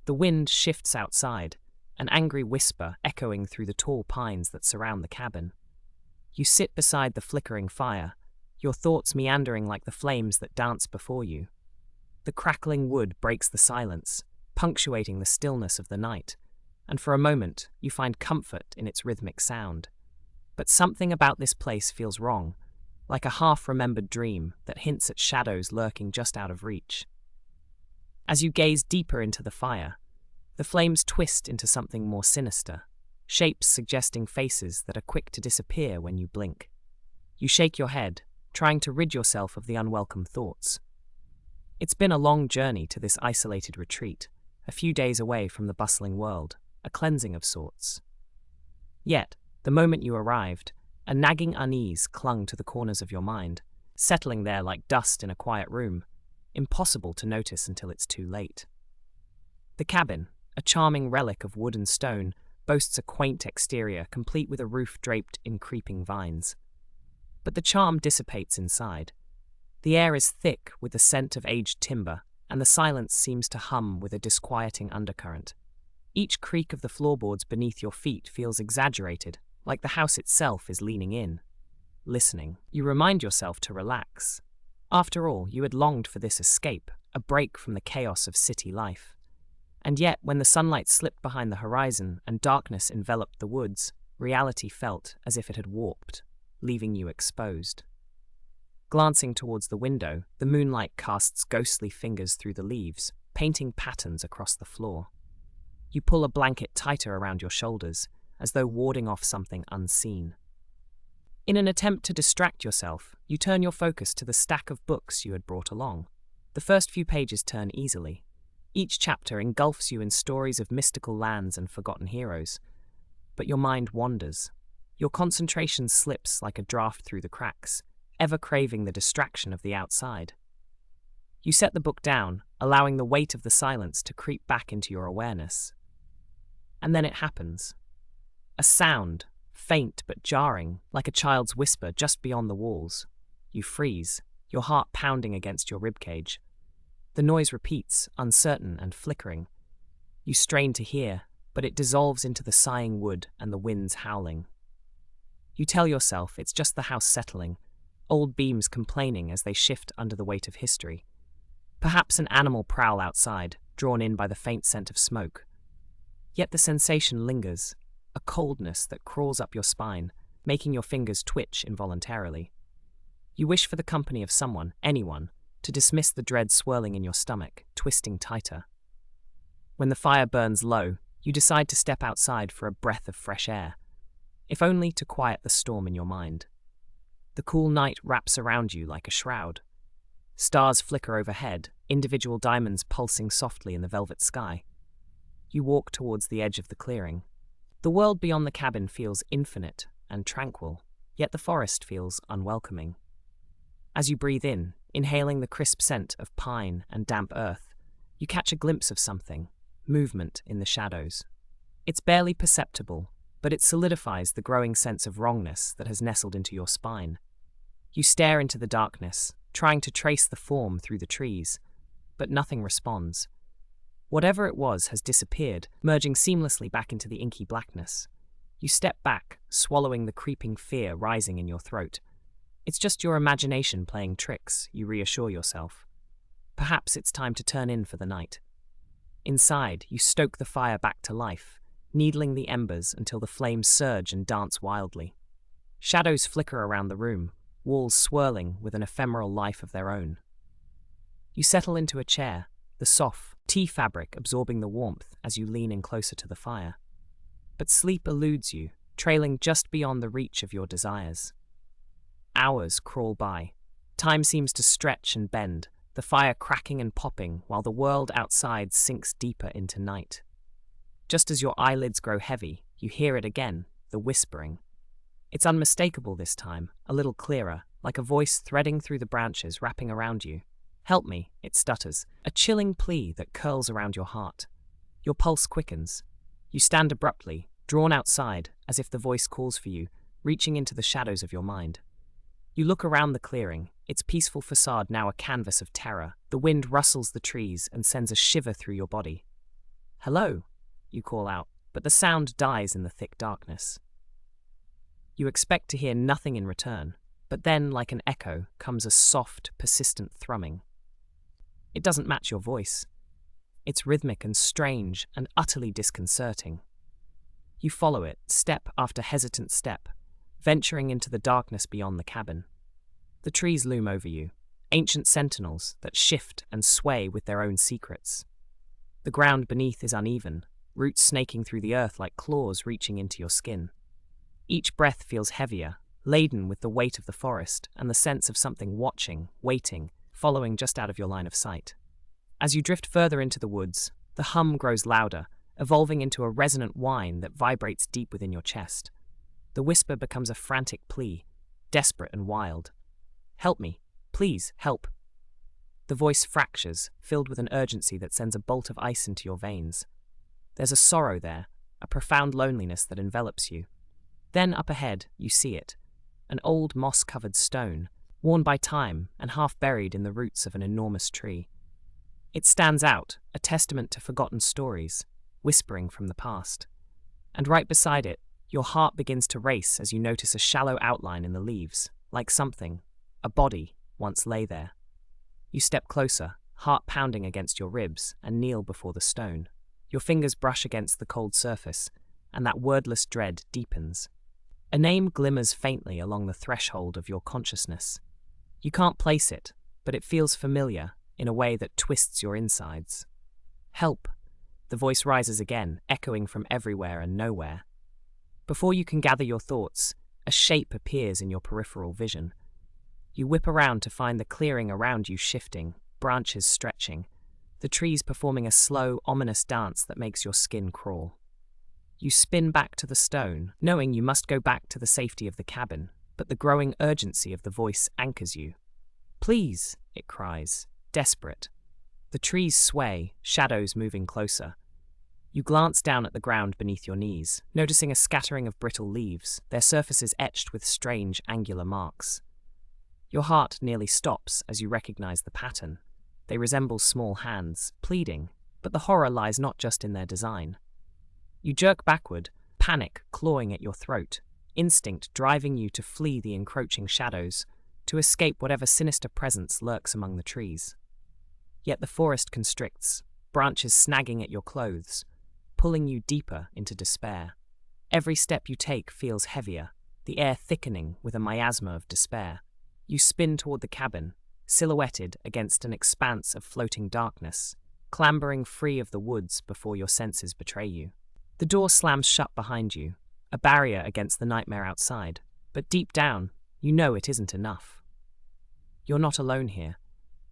The wind shifts outside, an angry whisper echoing through the tall pines that surround the cabin. You sit beside the flickering fire, your thoughts meandering like the flames that dance before you. The crackling wood breaks the silence, punctuating the stillness of the night, and for a moment you find comfort in its rhythmic sound. But something about this place feels wrong, like a half-remembered dream that hints at shadows lurking just out of reach. As you gaze deeper into the fire, the flames twist into something more sinister, shapes suggesting faces that are quick to disappear when you blink. You shake your head, trying to rid yourself of the unwelcome thoughts. It's been a long journey to this isolated retreat, a few days away from the bustling world, a cleansing of sorts. Yet, the moment you arrived, a nagging unease clung to the corners of your mind, settling there like dust in a quiet room, impossible to notice until it's too late. The cabin, a charming relic of wood and stone, boasts a quaint exterior complete with a roof draped in creeping vines. But the charm dissipates inside. The air is thick with the scent of aged timber, and the silence seems to hum with a disquieting undercurrent. Each creak of the floorboards beneath your feet feels exaggerated, like the house itself is leaning in. Listening, you remind yourself to relax. After all, you had longed for this escape, a break from the chaos of city life. And yet, when the sunlight slipped behind the horizon and darkness enveloped the woods, reality felt as if it had warped, leaving you exposed. Glancing towards the window, the moonlight casts ghostly fingers through the leaves, painting patterns across the floor. You pull a blanket tighter around your shoulders, as though warding off something unseen. In an attempt to distract yourself, you turn your focus to the stack of books you had brought along. The first few pages turn easily. Each chapter engulfs you in stories of mystical lands and forgotten heroes. But your mind wanders. Your concentration slips like a draft through the cracks, ever craving the distraction of the outside. You set the book down, allowing the weight of the silence to creep back into your awareness. And then it happens. A sound, faint but jarring, like a child's whisper just beyond the walls. You freeze, your heart pounding against your ribcage. The noise repeats, uncertain and flickering. You strain to hear, but it dissolves into the sighing wood and the winds howling. You tell yourself it's just the house settling, old beams complaining as they shift under the weight of history. Perhaps an animal prowl outside, drawn in by the faint scent of smoke. Yet the sensation lingers, a coldness that crawls up your spine, making your fingers twitch involuntarily. You wish for the company of someone, anyone, to dismiss the dread swirling in your stomach, twisting tighter. When the fire burns low, you decide to step outside for a breath of fresh air, if only to quiet the storm in your mind. The cool night wraps around you like a shroud. Stars flicker overhead, individual diamonds pulsing softly in the velvet sky. You walk towards the edge of the clearing. The world beyond the cabin feels infinite and tranquil, yet the forest feels unwelcoming. As you breathe in, inhaling the crisp scent of pine and damp earth, you catch a glimpse of something, movement in the shadows. It's barely perceptible, but it solidifies the growing sense of wrongness that has nestled into your spine. You stare into the darkness, trying to trace the form through the trees, but nothing responds. Whatever it was has disappeared, merging seamlessly back into the inky blackness. You step back, swallowing the creeping fear rising in your throat. It's just your imagination playing tricks, you reassure yourself. Perhaps it's time to turn in for the night. Inside, you stoke the fire back to life, needling the embers until the flames surge and dance wildly. Shadows flicker around the room, walls swirling with an ephemeral life of their own. You settle into a chair, the soft, tea fabric absorbing the warmth as you lean in closer to the fire. But sleep eludes you, trailing just beyond the reach of your desires. Hours crawl by. Time seems to stretch and bend, the fire cracking and popping while the world outside sinks deeper into night. Just as your eyelids grow heavy, you hear it again, the whispering. It's unmistakable this time, a little clearer, like a voice threading through the branches wrapping around you. "Help me," it stutters, a chilling plea that curls around your heart. Your pulse quickens. You stand abruptly, drawn outside, as if the voice calls for you, reaching into the shadows of your mind. You look around the clearing, its peaceful facade now a canvas of terror. The wind rustles the trees and sends a shiver through your body. "Hello," you call out, but the sound dies in the thick darkness. You expect to hear nothing in return, but then, like an echo, comes a soft, persistent thrumming. It doesn't match your voice. It's rhythmic and strange and utterly disconcerting. You follow it, step after hesitant step, venturing into the darkness beyond the cabin. The trees loom over you, ancient sentinels that shift and sway with their own secrets. The ground beneath is uneven, roots snaking through the earth like claws reaching into your skin. Each breath feels heavier, laden with the weight of the forest and the sense of something watching, waiting, following just out of your line of sight. As you drift further into the woods, the hum grows louder, evolving into a resonant whine that vibrates deep within your chest. The whisper becomes a frantic plea, desperate and wild. "Help me. Please, help." The voice fractures, filled with an urgency that sends a bolt of ice into your veins. There's a sorrow there, a profound loneliness that envelops you. Then up ahead, you see it, an old moss-covered stone, worn by time and half buried in the roots of an enormous tree. It stands out, a testament to forgotten stories, whispering from the past. And right beside it, your heart begins to race as you notice a shallow outline in the leaves, like something, a body, once lay there. You step closer, heart pounding against your ribs, and kneel before the stone. Your fingers brush against the cold surface, and that wordless dread deepens. A name glimmers faintly along the threshold of your consciousness. You can't place it, but it feels familiar in a way that twists your insides. "Help!" The voice rises again, echoing from everywhere and nowhere. Before you can gather your thoughts, a shape appears in your peripheral vision. You whip around to find the clearing around you shifting, branches stretching, the trees performing a slow, ominous dance that makes your skin crawl. You spin back to the stone, knowing you must go back to the safety of the cabin, but the growing urgency of the voice anchors you. "Please," it cries, desperate. The trees sway, shadows moving closer. You glance down at the ground beneath your knees, noticing a scattering of brittle leaves, their surfaces etched with strange, angular marks. Your heart nearly stops as you recognize the pattern. They resemble small hands, pleading, but the horror lies not just in their design. You jerk backward, panic clawing at your throat, instinct driving you to flee the encroaching shadows, to escape whatever sinister presence lurks among the trees. Yet the forest constricts, branches snagging at your clothes, pulling you deeper into despair. Every step you take feels heavier, the air thickening with a miasma of despair. You spin toward the cabin, silhouetted against an expanse of floating darkness, clambering free of the woods before your senses betray you. The door slams shut behind you, a barrier against the nightmare outside, but deep down, you know it isn't enough. You're not alone here.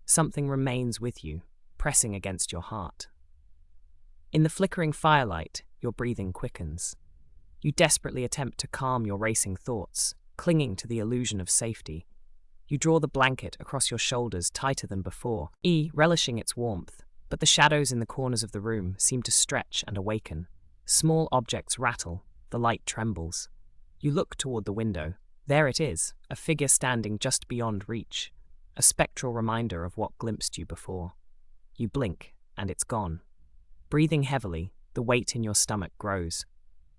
Something remains with you, pressing against your heart. In the flickering firelight, your breathing quickens. You desperately attempt to calm your racing thoughts, clinging to the illusion of safety. You draw the blanket across your shoulders tighter than before, relishing its warmth, but the shadows in the corners of the room seem to stretch and awaken. Small objects rattle, the light trembles. You look toward the window. There it is, a figure standing just beyond reach, a spectral reminder of what glimpsed you before. You blink, and it's gone. Breathing heavily, the weight in your stomach grows.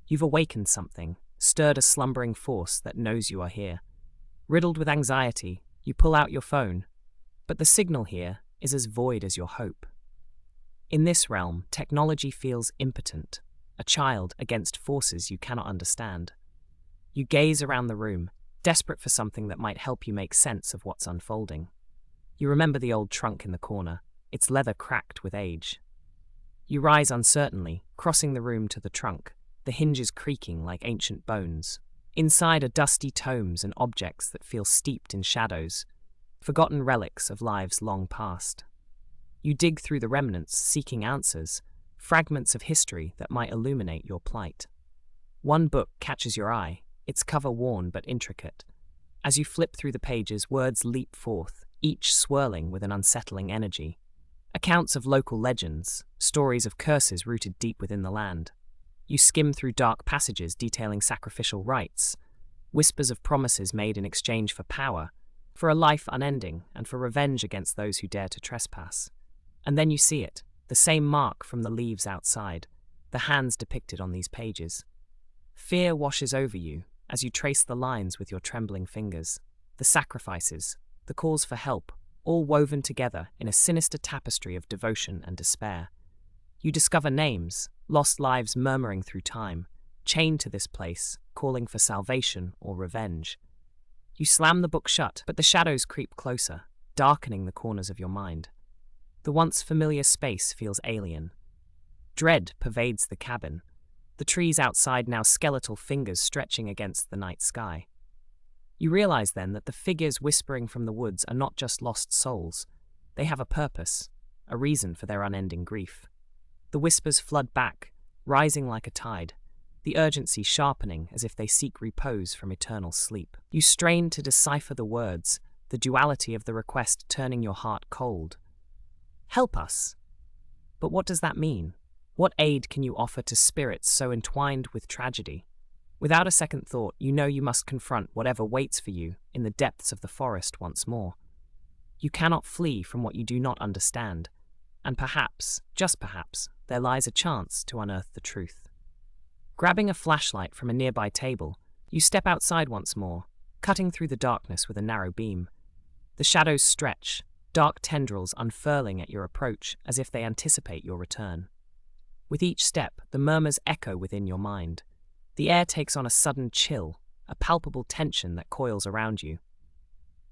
You've awakened something, stirred a slumbering force that knows you are here. Riddled with anxiety, you pull out your phone, but the signal here is as void as your hope. In this realm, technology feels impotent, a child against forces you cannot understand. You gaze around the room, desperate for something that might help you make sense of what's unfolding. You remember the old trunk in the corner, its leather cracked with age. You rise uncertainly, crossing the room to the trunk, the hinges creaking like ancient bones. Inside are dusty tomes and objects that feel steeped in shadows, forgotten relics of lives long past. You dig through the remnants, seeking answers, fragments of history that might illuminate your plight. One book catches your eye, its cover worn but intricate. As you flip through the pages, words leap forth, each swirling with an unsettling energy. Accounts of local legends, stories of curses rooted deep within the land. You skim through dark passages detailing sacrificial rites, whispers of promises made in exchange for power, for a life unending, and for revenge against those who dare to trespass. And then you see it, the same mark from the leaves outside, the hands depicted on these pages. Fear washes over you as you trace the lines with your trembling fingers, the sacrifices, the calls for help, all woven together in a sinister tapestry of devotion and despair. You discover names, lost lives murmuring through time, chained to this place, calling for salvation or revenge. You slam the book shut, but the shadows creep closer, darkening the corners of your mind. The once familiar space feels alien. Dread pervades the cabin, the trees outside now skeletal fingers stretching against the night sky. You realize then that the figures whispering from the woods are not just lost souls. They have a purpose, a reason for their unending grief. The whispers flood back, rising like a tide, the urgency sharpening as if they seek repose from eternal sleep. You strain to decipher the words, the duality of the request turning your heart cold. Help us. But what does that mean? What aid can you offer to spirits so entwined with tragedy? Without a second thought, you know you must confront whatever waits for you in the depths of the forest once more. You cannot flee from what you do not understand, and perhaps, just perhaps, there lies a chance to unearth the truth. Grabbing a flashlight from a nearby table, you step outside once more, cutting through the darkness with a narrow beam. The shadows stretch, dark tendrils unfurling at your approach as if they anticipate your return. With each step, the murmurs echo within your mind. The air takes on a sudden chill, a palpable tension that coils around you.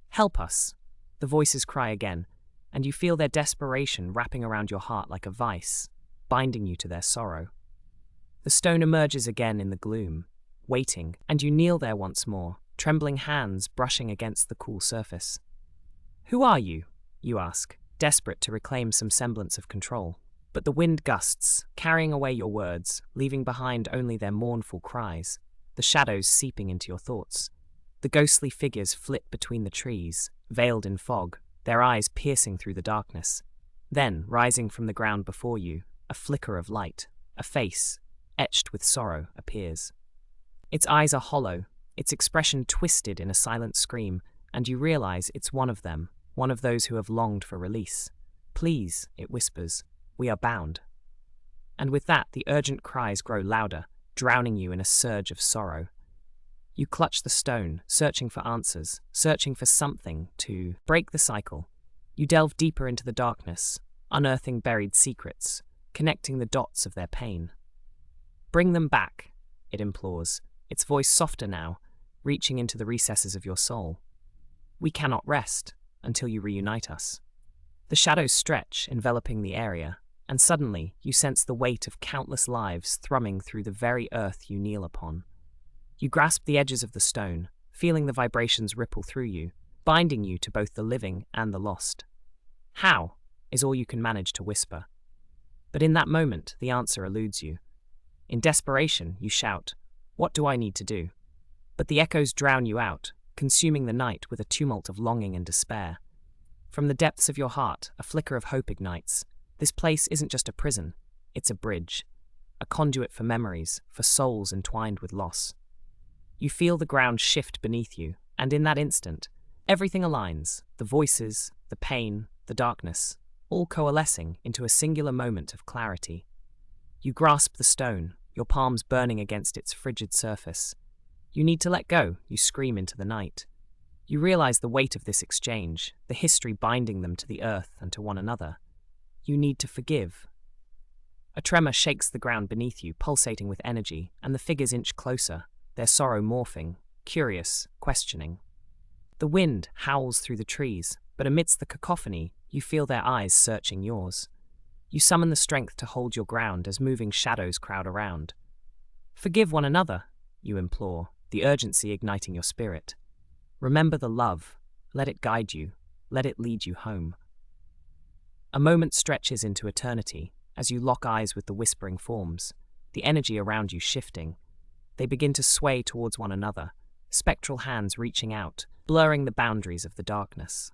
Help us, the voices cry again, and you feel their desperation wrapping around your heart like a vice, binding you to their sorrow. The stone emerges again in the gloom, waiting, and you kneel there once more, trembling hands brushing against the cool surface. Who are you? You ask, desperate to reclaim some semblance of control. But the wind gusts, carrying away your words, leaving behind only their mournful cries, the shadows seeping into your thoughts. The ghostly figures flit between the trees, veiled in fog, their eyes piercing through the darkness. Then, rising from the ground before you, a flicker of light, a face, etched with sorrow, appears. Its eyes are hollow, its expression twisted in a silent scream, and you realize it's one of them, one of those who have longed for release. Please, it whispers. We are bound. And with that, the urgent cries grow louder, drowning you in a surge of sorrow. You clutch the stone, searching for answers, searching for something to break the cycle. You delve deeper into the darkness, unearthing buried secrets, connecting the dots of their pain. Bring them back, it implores, its voice softer now, reaching into the recesses of your soul. We cannot rest until you reunite us. The shadows stretch, enveloping the area, and suddenly you sense the weight of countless lives thrumming through the very earth you kneel upon. You grasp the edges of the stone, feeling the vibrations ripple through you, binding you to both the living and the lost. How? Is all you can manage to whisper. But in that moment, the answer eludes you. In desperation, you shout, "What do I need to do?" But the echoes drown you out, consuming the night with a tumult of longing and despair. From the depths of your heart, a flicker of hope ignites. This place isn't just a prison, it's a bridge, a conduit for memories, for souls entwined with loss. You feel the ground shift beneath you, and in that instant, everything aligns, the voices, the pain, the darkness, all coalescing into a singular moment of clarity. You grasp the stone, your palms burning against its frigid surface. You need to let go, you scream into the night. You realize the weight of this exchange, the history binding them to the earth and to one another. You need to forgive. A tremor shakes the ground beneath you, pulsating with energy, and the figures inch closer, their sorrow morphing, curious, questioning. The wind howls through the trees, but amidst the cacophony, you feel their eyes searching yours. You summon the strength to hold your ground as moving shadows crowd around. Forgive one another, you implore, the urgency igniting your spirit. Remember the love, let it guide you, let it lead you home. A moment stretches into eternity as you lock eyes with the whispering forms, the energy around you shifting. They begin to sway towards one another, spectral hands reaching out, blurring the boundaries of the darkness.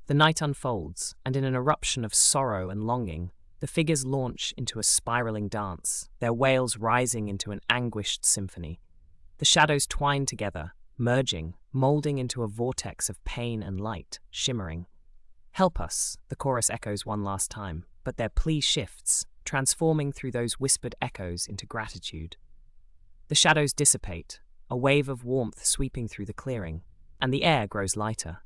The night unfolds, and in an eruption of sorrow and longing, the figures launch into a spiraling dance, their wails rising into an anguished symphony. The shadows twine together, merging, molding into a vortex of pain and light, shimmering. Help us, the chorus echoes one last time. but their plea shifts, transforming through those whispered echoes into gratitude. The shadows dissipate, a wave of warmth sweeping through the clearing, and the air grows lighter.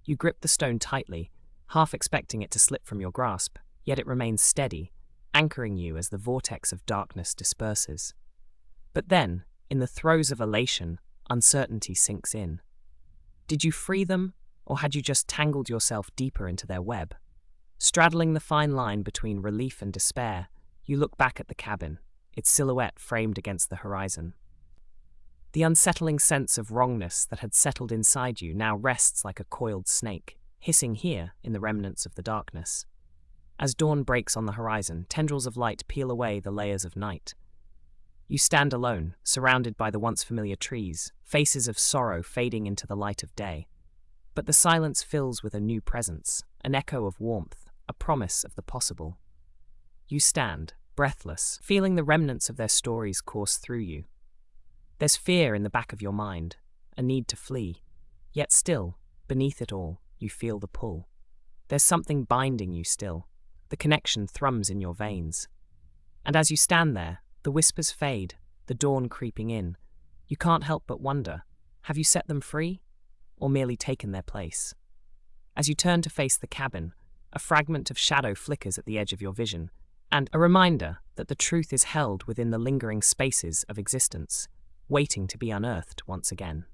You grip the stone tightly, half expecting it to slip from your grasp, yet it remains steady, anchoring you as the vortex of darkness disperses. But then, in the throes of elation, uncertainty sinks in. Did you free them, or had you just tangled yourself deeper into their web? Straddling the fine line between relief and despair, you look back at the cabin, its silhouette framed against the horizon. The unsettling sense of wrongness that had settled inside you now rests like a coiled snake, hissing here in the remnants of the darkness. As dawn breaks on the horizon, tendrils of light peel away the layers of night. You stand alone, surrounded by the once familiar trees, faces of sorrow fading into the light of day. But the silence fills with a new presence, an echo of warmth, a promise of the possible. You stand, breathless, feeling the remnants of their stories course through you. There's fear in the back of your mind, a need to flee. Yet still, beneath it all, you feel the pull. There's something binding you still. The connection thrums in your veins. And as you stand there, the whispers fade, the dawn creeping in. You can't help but wonder, have you set them free? Or merely taken their place? As you turn to face the cabin, a fragment of shadow flickers at the edge of your vision, and a reminder that the truth is held within the lingering spaces of existence, waiting to be unearthed once again.